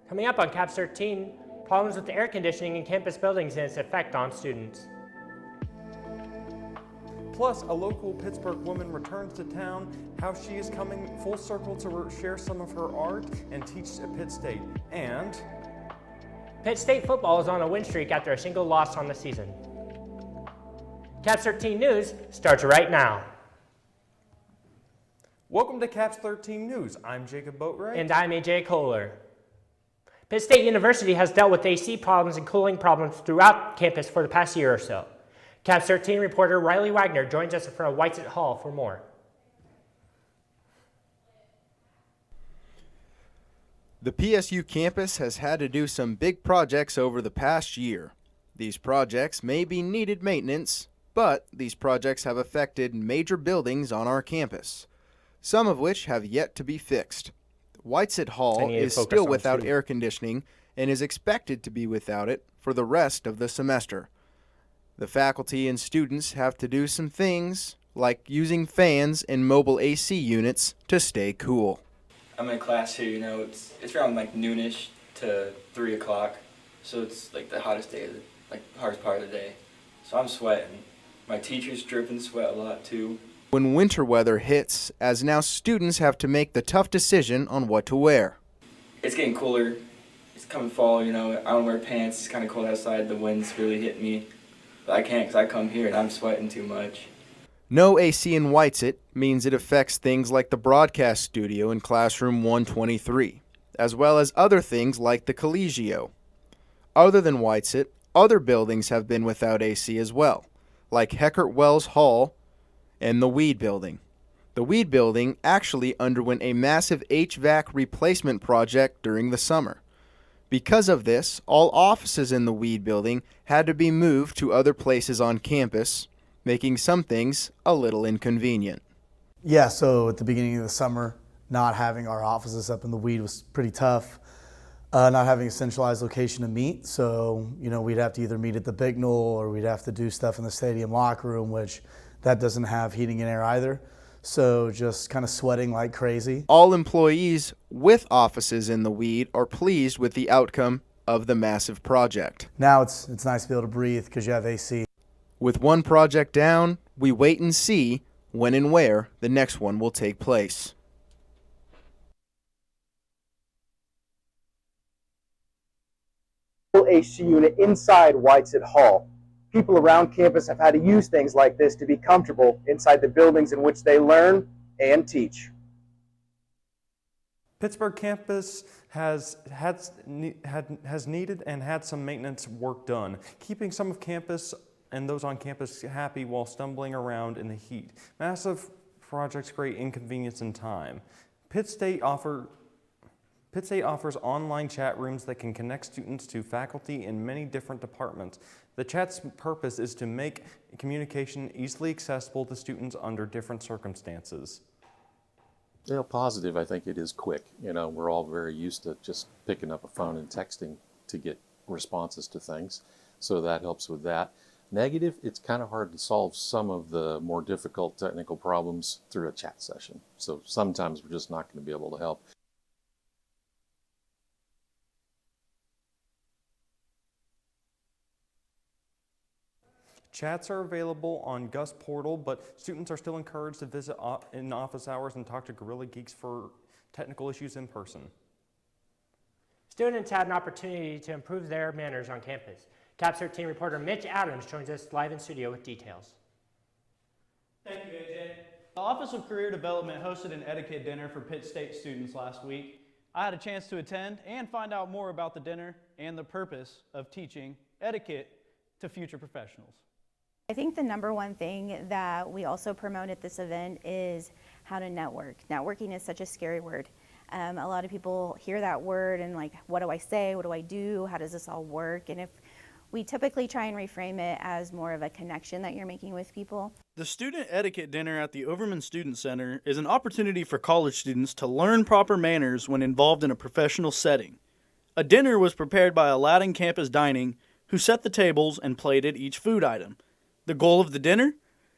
Coming up on CAPS 13, problems with the air conditioning in campus buildings and its effect on students. Plus, a local Pittsburgh woman returns to town, how she is coming full circle to share some of her art and teach at Pitt State. And Pitt State football is on a win streak after a single loss on the season. CAPS 13 News starts right now. Welcome to CAPS 13 News. I'm Jacob Boatwright. And I'm AJ Kohler. Pitt State University has dealt with AC problems and cooling problems throughout campus for the past year or so. CAPS 13 reporter Riley Wagner joins us from Whitesett Hall for more. The PSU campus has had to do some big projects over the past year. These projects may be needed maintenance, but these projects have affected major buildings on our campus, some of which have yet to be fixed. Whitesett Hall is still without air conditioning and is expected to be without it for the rest of the semester. The faculty and students have to do some things like using fans and mobile AC units to stay cool. I'm in class here, it's around like noonish to 3 o'clock, so it's like the hottest day, hardest part of the day. So I'm sweating. My teacher's dripping sweat a lot too. When winter weather hits, as now students have to make the tough decision on what to wear. It's getting cooler. It's coming fall, I don't wear pants. It's kind of cold outside. The wind's really hitting me. But I can't because I come here and I'm sweating too much. No AC in Whitesett means it affects things like the broadcast studio in classroom 123, as well as other things like the Collegio. Other than Whitesett, other buildings have been without AC as well, like Heckert Wells Hall and the Weed Building. The Weed Building actually underwent a massive HVAC replacement project during the summer. Because of this, all offices in the Weed Building had to be moved to other places on campus, making some things a little inconvenient. Yeah, so at the beginning of the summer, not having our offices up in the Weed was pretty tough. Not having a centralized location to meet, so we'd have to either meet at the Bicknell or we'd have to do stuff in the stadium locker room, which that doesn't have heating and air either. So just kind of sweating like crazy. All employees with offices in the Weed are pleased with the outcome of the massive project. Now it's nice to be able to breathe because you have AC. With one project down, we wait and see when and where the next one will take place. AC unit inside Whitesett Hall. People around campus have had to use things like this to be comfortable inside the buildings in which they learn and teach. Pittsburgh campus has needed and had some maintenance work done, keeping some of campus and those on campus happy while stumbling around in the heat. Massive projects create inconvenience and time. Pitt State offers online chat rooms that can connect students to faculty in many different departments. The chat's purpose is to make communication easily accessible to students under different circumstances. Positive, I think it is quick. We're all very used to just picking up a phone and texting to get responses to things, so that helps with that. Negative, it's kind of hard to solve some of the more difficult technical problems through a chat session. So sometimes we're just not going to be able to help. Chats are available on Gus Portal, but students are still encouraged to visit in office hours and talk to Gorilla Geeks for technical issues in person. Students had an opportunity to improve their manners on campus. CAPS 13 reporter Mitch Adams joins us live in studio with details. Thank you, AJ. The Office of Career Development hosted an etiquette dinner for Pitt State students last week. I had a chance to attend and find out more about the dinner and the purpose of teaching etiquette to future professionals. I think the number one thing that we also promote at this event is how to network. Networking is such a scary word. A lot of people hear that word and like, what do I say? What do I do? How does this all work? And if we typically try and reframe it as more of a connection that you're making with people. The Student Etiquette Dinner at the Overman Student Center is an opportunity for college students to learn proper manners when involved in a professional setting. A dinner was prepared by Aladdin Campus Dining, who set the tables and plated each food item. The goal of the dinner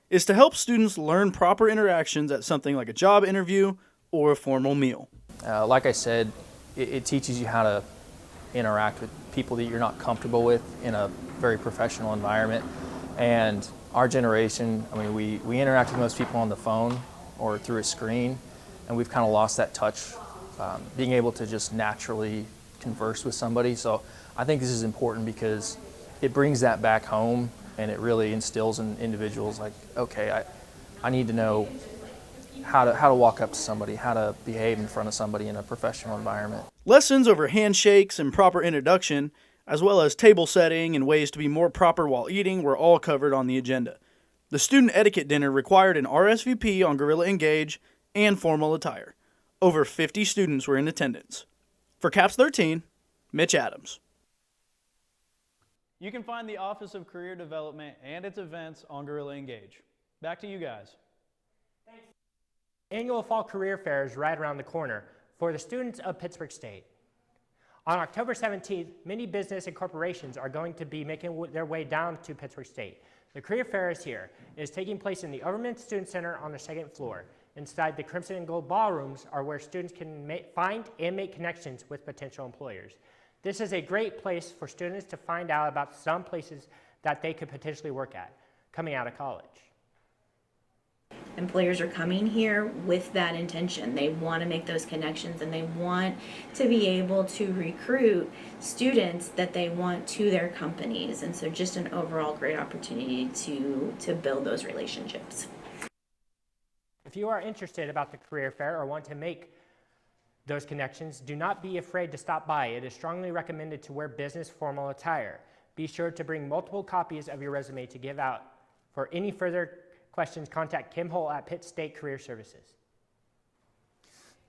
is to help students learn proper interactions at something like a job interview or a formal meal. Like I said, it teaches you how to interact with people that you're not comfortable with in a very professional environment. And our generation, I mean, we interact with most people on the phone or through a screen, and we've kind of lost that touch, being able to just naturally converse with somebody. So I think this is important because it brings that back home, and it really instills in individuals like, okay, I need to know how to walk up to somebody, how to behave in front of somebody in a professional environment. Lessons over handshakes and proper introduction, as well as table setting and ways to be more proper while eating, were all covered on the agenda. The student etiquette dinner required an RSVP on Gorilla Engage and formal attire. Over 50 students were in attendance. For CAPS 13, Mitch Adams. You can find the Office of Career Development and its events on Gorilla Engage. Back to you guys. Annual Fall Career Fair is right around the corner for the students of Pittsburg State. On October 17th, many business and corporations are going to be making their way down to Pittsburg State. The Career Fair is here. It is taking place in the Overman Student Center on the second floor. Inside the Crimson and Gold ballrooms are where students can find and make connections with potential employers. This is a great place for students to find out about some places that they could potentially work at coming out of college. Employers are coming here with that intention. They want to make those connections, and they want to be able to recruit students that they want to their companies. And so just an overall great opportunity to build those relationships. If you are interested about the career fair or want to make those connections, do not be afraid to stop by. It is strongly recommended to wear business formal attire. Be sure to bring multiple copies of your resume to give out. For any further questions, contact Kim Hull at Pitt State Career Services.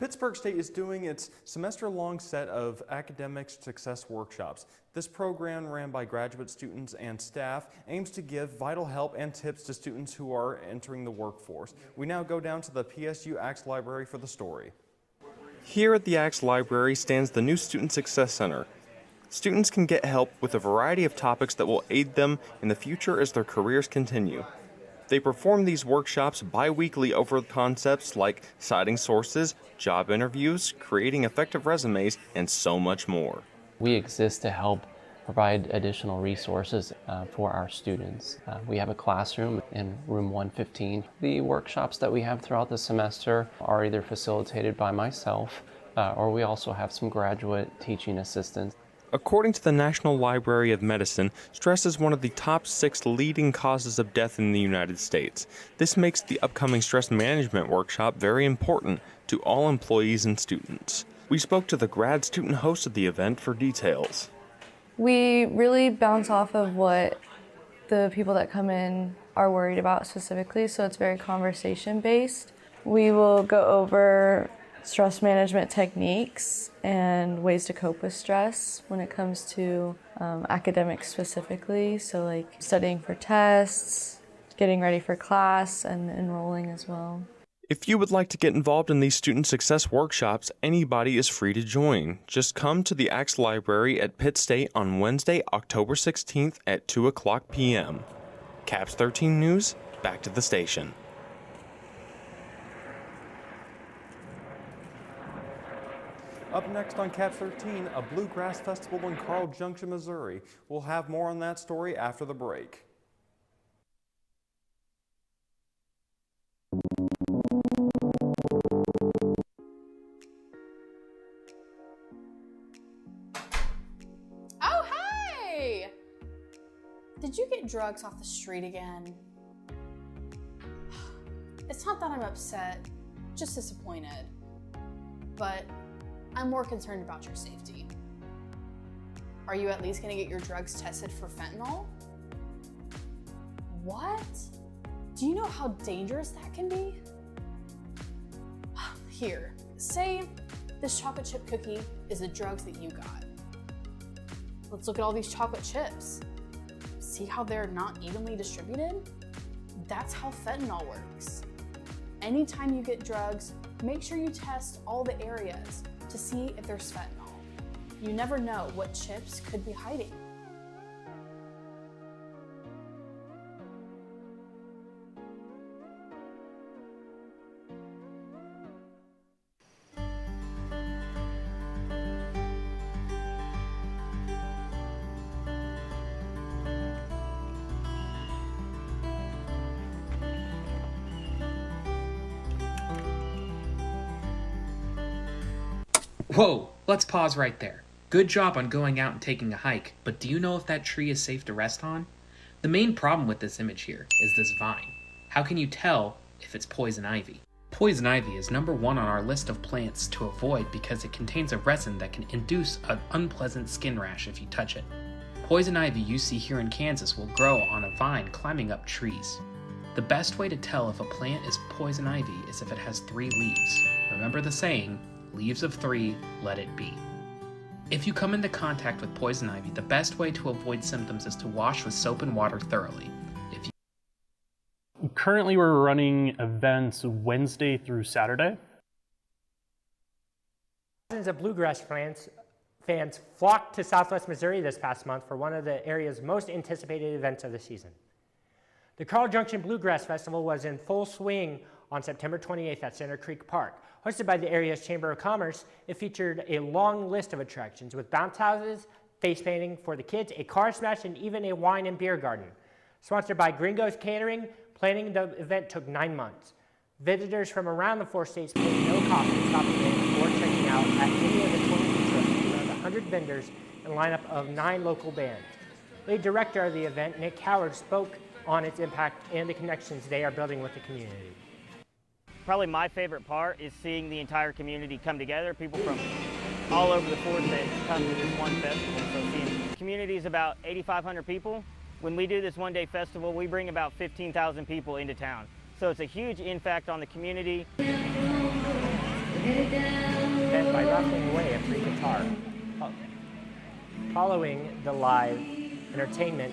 Pittsburg State is doing its semester-long set of academic success workshops. This program, ran by graduate students and staff, aims to give vital help and tips to students who are entering the workforce. We now go down to the PSU AX Library for the story. Here at the AX Library stands the new Student Success Center. Students can get help with a variety of topics that will aid them in the future as their careers continue. They perform these workshops bi-weekly over concepts like citing sources, job interviews, creating effective resumes, and so much more. We exist to help provide additional resources for our students. We have a classroom in room 115. The workshops that we have throughout the semester are either facilitated by myself or we also have some graduate teaching assistants. According to the National Library of Medicine, stress is one of the top 6 leading causes of death in the United States. This makes the upcoming stress management workshop very important to all employees and students. We spoke to the grad student host of the event for details. We really bounce off of what the people that come in are worried about specifically, so it's very conversation-based. We will go over stress management techniques and ways to cope with stress when it comes to academics specifically, so like studying for tests, getting ready for class, and enrolling as well. If you would like to get involved in these student success workshops, anybody is free to join. Just come to the AX Library at Pitt State on Wednesday, October 16th at 2:00 p.m. CAPS 13 News, back to the station. Up next on CAPS 13, a bluegrass festival in Carl Junction, Missouri. We'll have more on that story after the break. Oh, hey! Did you get drugs off the street again? It's not that I'm upset, just disappointed. But I'm more concerned about your safety. Are you at least gonna get your drugs tested for fentanyl? What? Do you know how dangerous that can be? Here, say this chocolate chip cookie is the drugs that you got. Let's look at all these chocolate chips. See how they're not evenly distributed? That's how fentanyl works. Anytime you get drugs, make sure you test all the areas to see if there's fentanyl. You never know what chips could be hiding. Whoa, let's pause right there. Good job on going out and taking a hike, but do you know if that tree is safe to rest on? The main problem with this image here is this vine. How can you tell if it's poison ivy? Poison ivy is number 1 on our list of plants to avoid because it contains a resin that can induce an unpleasant skin rash if you touch it. Poison ivy you see here in Kansas will grow on a vine climbing up trees. The best way to tell if a plant is poison ivy is if it has 3 leaves. Remember the saying, leaves of 3, let it be. If you come into contact with poison ivy, the best way to avoid symptoms is to wash with soap and water thoroughly. Currently, we're running events Wednesday through Saturday. Thousands of bluegrass fans flocked to Southwest Missouri this past month for one of the area's most anticipated events of the season. The Carl Junction Bluegrass Festival was in full swing on September 28th at Center Creek Park. Hosted by the area's Chamber of Commerce, it featured a long list of attractions with bounce houses, face painting for the kids, a car smash, and even a wine and beer garden. Sponsored by Gringo's Catering, planning the event took 9 months. Visitors from around the 4 states paid no cost for stopping in or checking out at any of the 22 trucks, around 100 vendors, and lineup of 9 local bands. Lead director of the event, Nick Howard, spoke on its impact and the connections they are building with the community. Probably my favorite part is seeing the entire community come together. People from all over the 4 states come to this one festival. So seeing the community is about 8,500 people. When we do this one-day festival, we bring about 15,000 people into town. So it's a huge impact on the community. Then by ruffling away a free guitar. Following the live entertainment,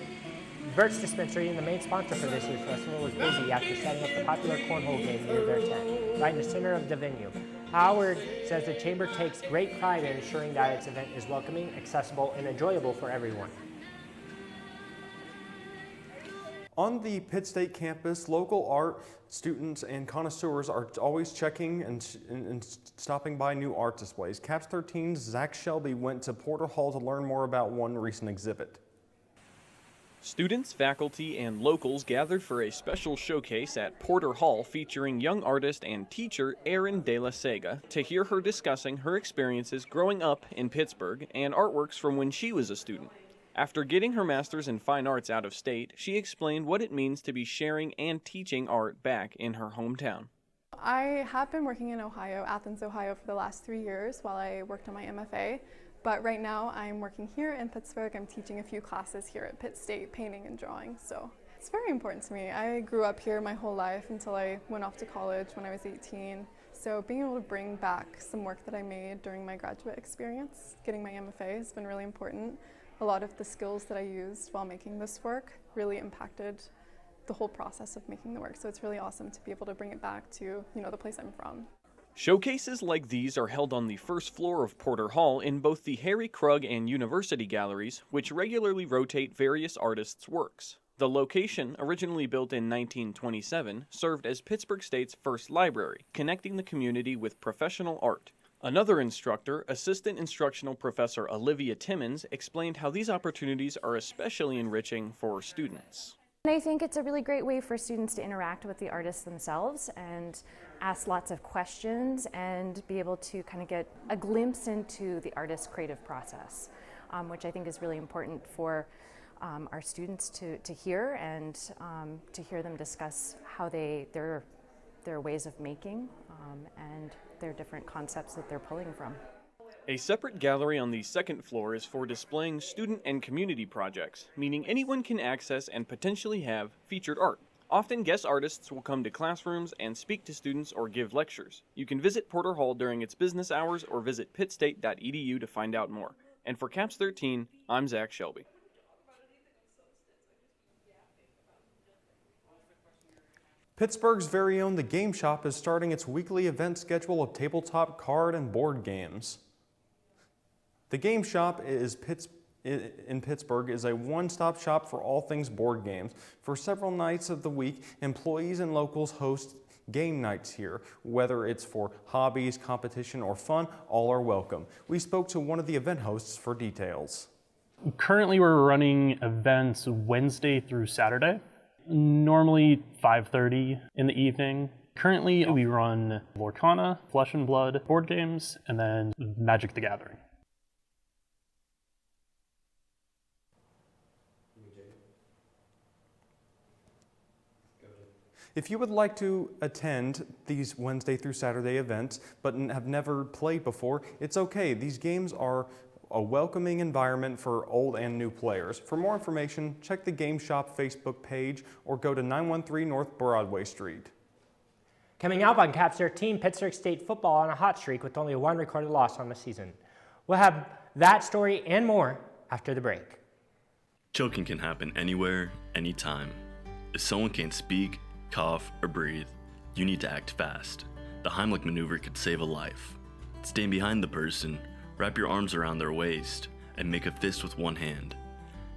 Vert's Dispensary, the main sponsor for this year's festival, was busy after setting up the popular cornhole game near their tent, right in the center of the venue. Howard says the Chamber takes great pride in ensuring that its event is welcoming, accessible, and enjoyable for everyone. On the Pitt State campus, local art students and connoisseurs are always checking and stopping by new art displays. Caps 13's Zach Shelby went to Porter Hall to learn more about one recent exhibit. Students, faculty, and locals gathered for a special showcase at Porter Hall featuring young artist and teacher Erin De La Sega to hear her discussing her experiences growing up in Pittsburgh and artworks from when she was a student. After getting her master's in fine arts out of state, she explained what it means to be sharing and teaching art back in her hometown. I have been working in Ohio, Athens, Ohio, for the last 3 years while I worked on my MFA. But right now I'm working here in Pittsburgh. I'm teaching a few classes here at Pitt State, painting and drawing. So it's very important to me. I grew up here my whole life until I went off to college when I was 18. So being able to bring back some work that I made during my graduate experience, getting my MFA, has been really important. A lot of the skills that I used while making this work really impacted the whole process of making the work. So it's really awesome to be able to bring it back to, the place I'm from. Showcases like these are held on the first floor of Porter Hall in both the Harry Krug and University galleries, which regularly rotate various artists' works. The location, originally built in 1927, served as Pittsburg State's first library, connecting the community with professional art. Another instructor, Assistant Instructional Professor Olivia Timmons, explained how these opportunities are especially enriching for students. I think it's a really great way for students to interact with the artists themselves and ask lots of questions and be able to kind of get a glimpse into the artist's creative process, which I think is really important for our students to hear and to hear them discuss how their ways of making and their different concepts that they're pulling from. A separate gallery on the second floor is for displaying student and community projects, meaning anyone can access and potentially have featured art. Often guest artists will come to classrooms and speak to students or give lectures. You can visit Porter Hall during its business hours or visit pittstate.edu to find out more. And for Caps 13, I'm Zach Shelby. Pittsburgh's very own The Game Shop is starting its weekly event schedule of tabletop card and board games. The Game Shop in Pittsburgh is a one-stop shop for all things board games. For several nights of the week, employees and locals host game nights here. Whether it's for hobbies, competition, or fun, all are welcome. We spoke to one of the event hosts for details. Currently, we're running events Wednesday through Saturday. Normally 5:30 in the evening Currently, we run Lorcana, Flesh and Blood, board games, and then Magic the Gathering. If you would like to attend these Wednesday through Saturday events but have never played before, it's okay. These games are a welcoming environment for old and new players. For more information, check the Game Shop Facebook page or go to 913 North Broadway Street. Coming up on Caps 13, Pittsburg State football on a hot streak with only one recorded loss on the season. We'll have that story and more after the break. Choking can happen anywhere, anytime. If someone can't speak, cough, or breathe, you need to act fast. The Heimlich maneuver could save a life. Stand behind the person, wrap your arms around their waist, and make a fist with one hand.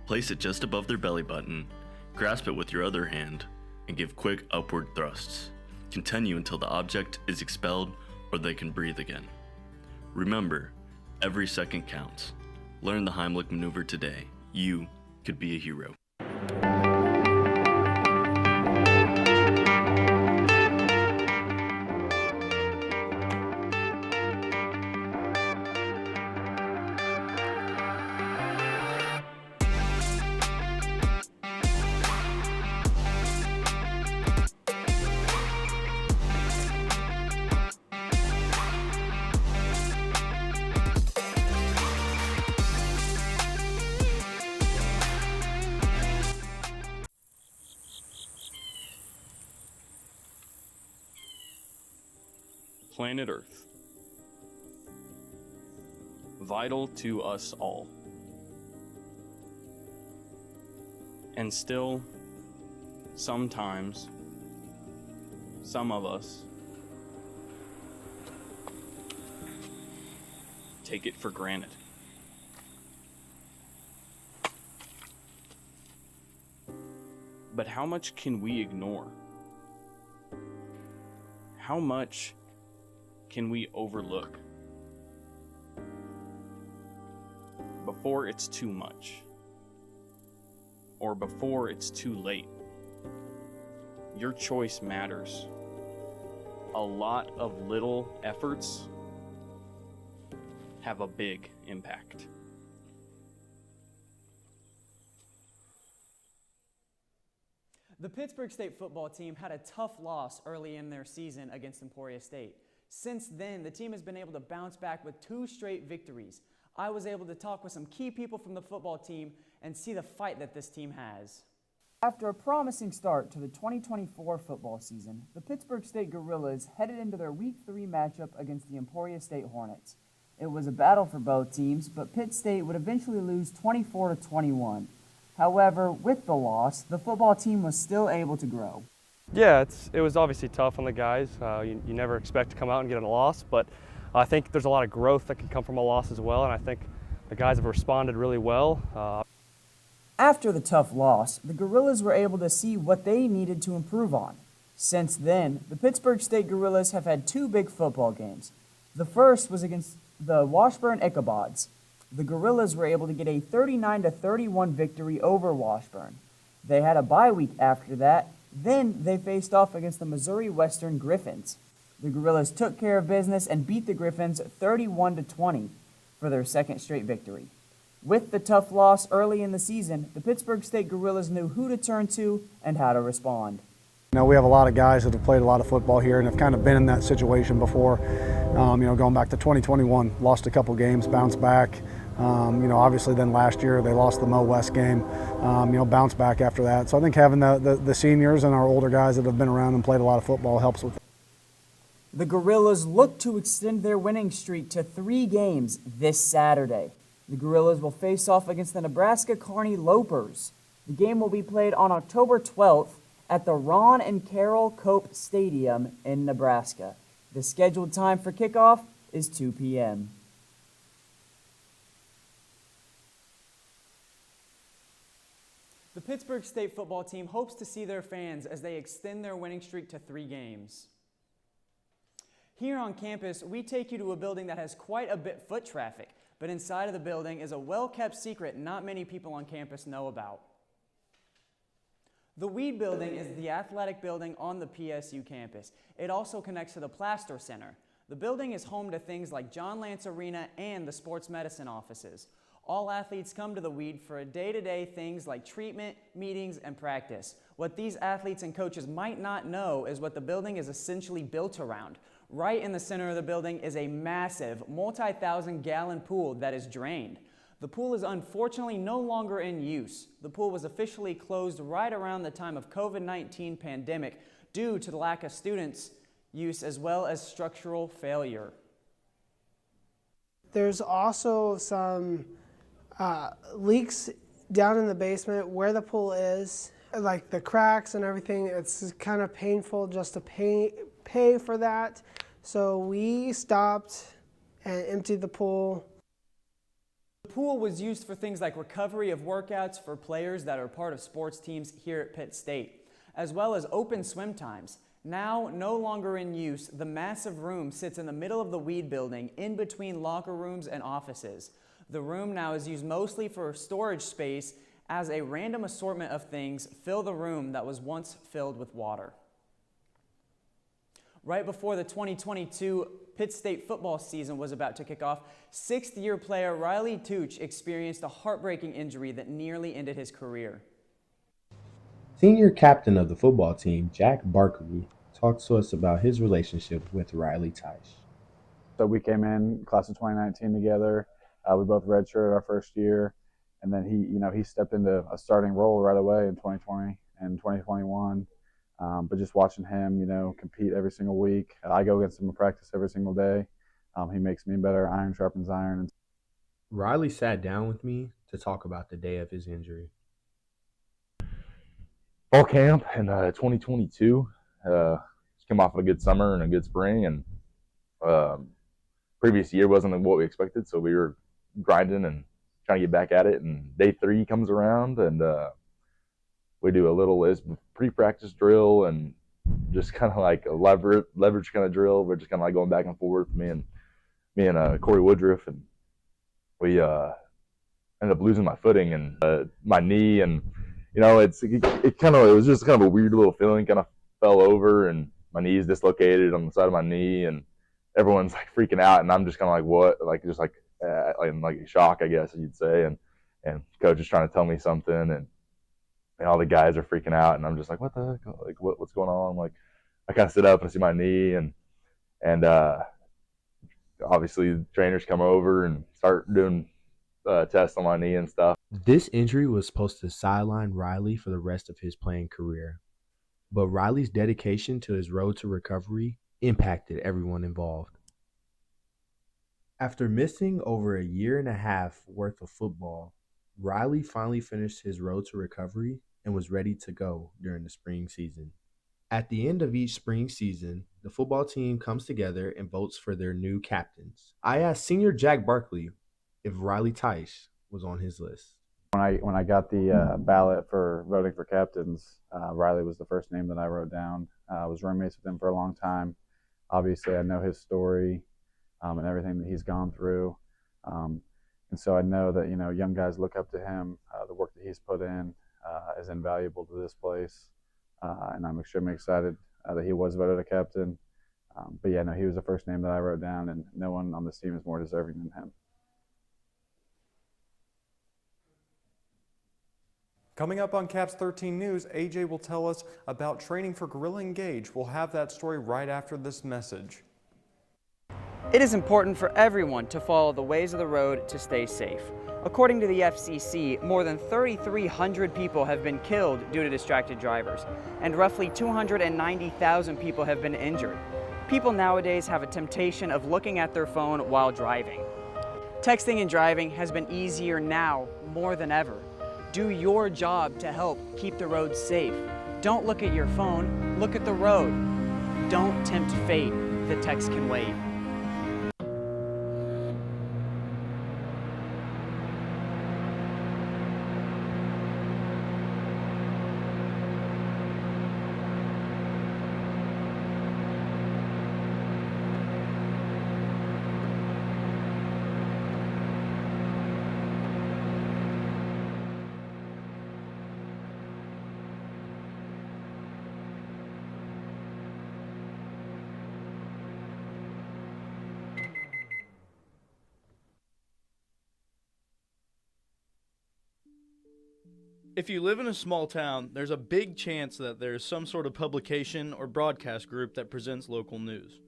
Place it just above their belly button, grasp it with your other hand, and give quick upward thrusts. Continue until the object is expelled or they can breathe again. Remember, every second counts. Learn the Heimlich maneuver today. You could be a hero. Planet Earth. Vital to us all. And still, sometimes, some of us take it for granted. But how much can we ignore? How much can we overlook before it's too much or before it's too late? Your choice matters. A lot of little efforts have a big impact. The Pittsburg State football team had a tough loss early in their season against Emporia State. Since then, the team has been able to bounce back with 2 straight victories. I was able to talk with some key people from the football team and see the fight that this team has. After a promising start to the 2024 football season, the Pittsburg State Gorillas headed into their Week 3 matchup against the Emporia State Hornets. It was a battle for both teams, but Pitt State would eventually lose 24-21. However, with the loss, the football team was still able to grow. Yeah, it was obviously tough on the guys. You never expect to come out and get a loss, but I think there's a lot of growth that can come from a loss as well, and I think the guys have responded really well. After the tough loss, the Gorillas were able to see what they needed to improve on. Since then, the Pittsburg State Gorillas have had 2 big football games. The first was against the Washburn Ichabods. The Gorillas were able to get a 39-31 victory over Washburn. They had a bye week after that. Then they faced off against the Missouri Western Griffins. The Gorillas took care of business and beat the Griffins 31-20 for their second straight victory. With the tough loss early in the season, the Pittsburg State Gorillas knew who to turn to and how to respond. You know, we have a lot of guys that have played a lot of football here and have kind of been in that situation before. Going back to 2021, lost a couple games, bounced back. Obviously then last year they lost the Mo West game, bounced back after that. So I think having the seniors and our older guys that have been around and played a lot of football helps with it. The Gorillas look to extend their winning streak to 3 games this Saturday. The Gorillas will face off against the Nebraska Kearney Lopers. The game will be played on October 12th at the Ron and Carol Cope Stadium in Nebraska. The scheduled time for kickoff is 2 p.m. The Pittsburg State football team hopes to see their fans as they extend their winning streak to 3 games. Here on campus, we take you to a building that has quite a bit foot traffic, but inside of the building is a well-kept secret not many people on campus know about. The Weed Building is the athletic building on the PSU campus. It also connects to the Plaster Center. The building is home to things like John Lance Arena and the sports medicine offices. All athletes come to the Weed for day-to-day things like treatment, meetings, and practice. What these athletes and coaches might not know is what the building is essentially built around. Right in the center of the building is a massive, multi-thousand-gallon pool that is drained. The pool is unfortunately no longer in use. The pool was officially closed right around the time of COVID-19 pandemic due to the lack of students' use as well as structural failure. There's also some leaks down in the basement where the pool is, like the cracks and everything. It's kind of painful just to pay for that. So we stopped and emptied the pool. The pool was used for things like recovery of workouts for players that are part of sports teams here at Pitt State, as well as open swim times. Now, no longer in use, the massive room sits in the middle of the Weed Building, in between locker rooms and offices. The room now is used mostly for storage space as a random assortment of things fill the room that was once filled with water. Right before the 2022 Pitt State football season was about to kick off, sixth-year player Riley Tooch experienced a heartbreaking injury that nearly ended his career. Senior captain of the football team, Jack Barkley, talks to us about his relationship with Riley Teisch. So we came in class of 2019 together. We both redshirted our first year, and then he stepped into a starting role right away in 2020 and 2021. But just watching him, compete every single week. I go against him in practice every single day. He makes me better. Iron sharpens iron. Riley sat down with me to talk about the day of his injury. Fall camp in 2022. Just came off of a good summer and a good spring, and previous year wasn't what we expected, so we were grinding and trying to get back at it. And day 3 comes around, and we do a little pre-practice drill and just kind of like a leverage kind of drill. We're just kind of like going back and forth, me and Corey Woodruff, and we ended up losing my footing and my knee, and it was just kind of a weird little feeling. Kind of fell over, and my knee's dislocated on the side of my knee, and everyone's like freaking out, and I'm just kind of like, what, like just like in shock, I guess you'd say, and coach is trying to tell me something, and all the guys are freaking out, and I'm just like, what the heck? Like, what's going on? Like, I kind of sit up and see my knee, and obviously trainers come over and start doing tests on my knee and stuff. This injury was supposed to sideline Riley for the rest of his playing career, but Riley's dedication to his road to recovery impacted everyone involved. After missing over a year and a half worth of football, Riley finally finished his road to recovery and was ready to go during the spring season. At the end of each spring season, the football team comes together and votes for their new captains. I asked senior Jack Barkley if Riley Teisch was on his list. When I got the ballot for voting for captains, Riley was the first name that I wrote down. I was roommates with him for a long time. Obviously, I know his story and everything that he's gone through. And so I know that, young guys look up to him. The work that he's put in is invaluable to this place. And I'm extremely excited that he was voted a captain. But yeah, no, he was the first name that I wrote down, and no one on this team is more deserving than him. Coming up on Caps 13 News, AJ will tell us about training for Guerrilla Engage. We'll have that story right after this message. It is important for everyone to follow the ways of the road to stay safe. According to the FCC, more than 3,300 people have been killed due to distracted drivers, and roughly 290,000 people have been injured. People nowadays have a temptation of looking at their phone while driving. Texting and driving has been easier now more than ever. Do your job to help keep the roads safe. Don't look at your phone, look at the road. Don't tempt fate, the text can wait. If you live in a small town, there's a big chance that there's some sort of publication or broadcast group that presents local news.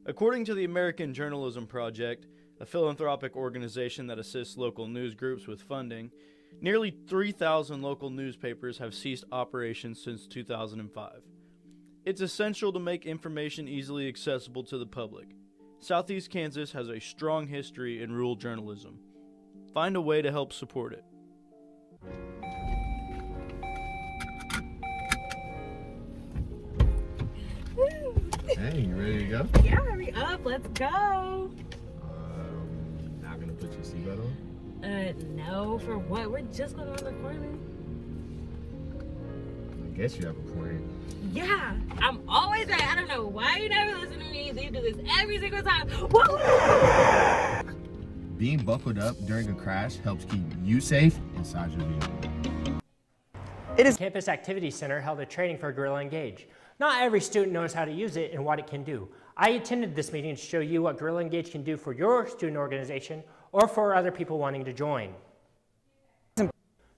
According to the American Journalism Project, a philanthropic organization that assists local news groups with funding, nearly 3,000 local newspapers have ceased operations since 2005. It's essential to make information easily accessible to the public. Southeast Kansas has a strong history in rural journalism. Find a way to help support it. Hey, you ready to go? Yeah, hurry up, let's go. Not gonna put your seatbelt on? No, for what? We're just going around the corner. I guess you have a point. Yeah, I'm always right. I don't know why you never listen to me. You do this every single time. Woo! Being buckled up during a crash helps keep you safe inside your vehicle. The Campus Activity Center held a training for Gorilla Engage. Not every student knows how to use it and what it can do. I attended this meeting to show you what Gorilla Engage can do for your student organization or for other people wanting to join.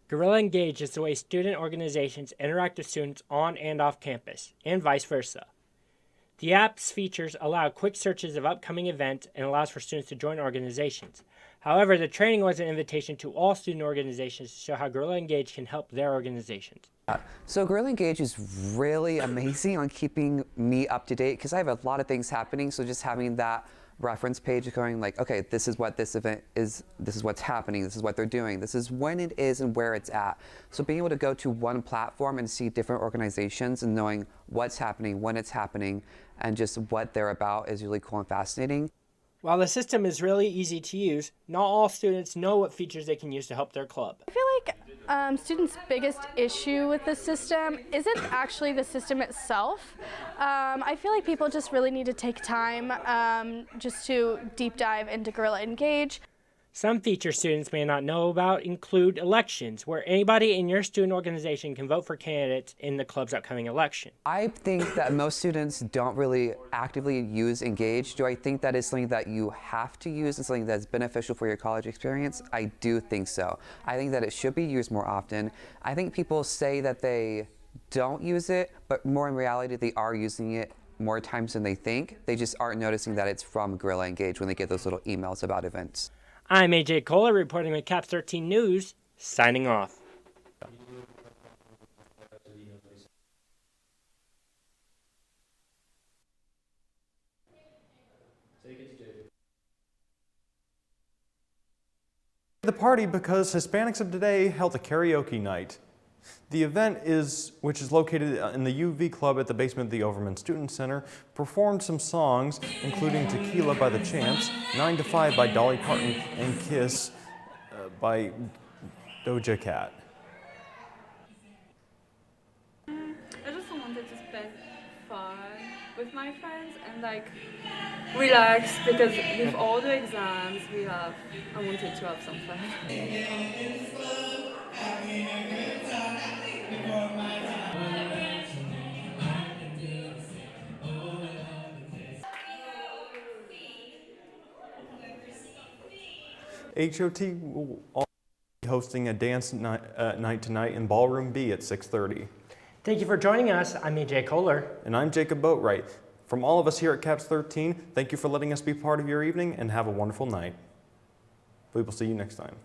Gorilla Engage is the way student organizations interact with students on and off campus, and vice versa. The app's features allow quick searches of upcoming events and allows for students to join organizations. However, the training was an invitation to all student organizations to show how Gorilla Engage can help their organizations. So Gorilla Engage is really amazing on keeping me up to date because I have a lot of things happening. So just having that reference page going like, okay, this is what this event is, this is what's happening, this is what they're doing, this is when it is and where it's at. So being able to go to one platform and see different organizations and knowing what's happening, when it's happening, and just what they're about is really cool and fascinating. While the system is really easy to use, not all students know what features they can use to help their club. I feel like students' biggest issue with the system isn't actually the system itself. I feel like people just really need to take time just to deep dive into Gorilla Engage. Some features students may not know about include elections, where anybody in your student organization can vote for candidates in the club's upcoming election. I think that most students don't really actively use Engage. Do I think that is something that you have to use and something that's beneficial for your college experience? I do think so. I think that it should be used more often. I think people say that they don't use it, but more in reality, they are using it more times than they think. They just aren't noticing that it's from Gorilla Engage when they get those little emails about events. I'm AJ Kohler reporting with Caps 13 News, signing off. The party because Hispanics of Today held a karaoke night. The event, which is located in the UV Club at the basement of the Overman Student Center, performed some songs, including Tequila by the Champs, 9 to 5 by Dolly Parton, and Kiss by Doja Cat. I just wanted to spend fun with my friends and relax because with all the exams I wanted to have some fun. HOT will also be hosting a dance night tonight in Ballroom B at 6:30. Thank you for joining us. I'm AJ Kohler. And I'm Jacob Boatwright. From all of us here at Caps 13, thank you for letting us be part of your evening and have a wonderful night. We will see you next time.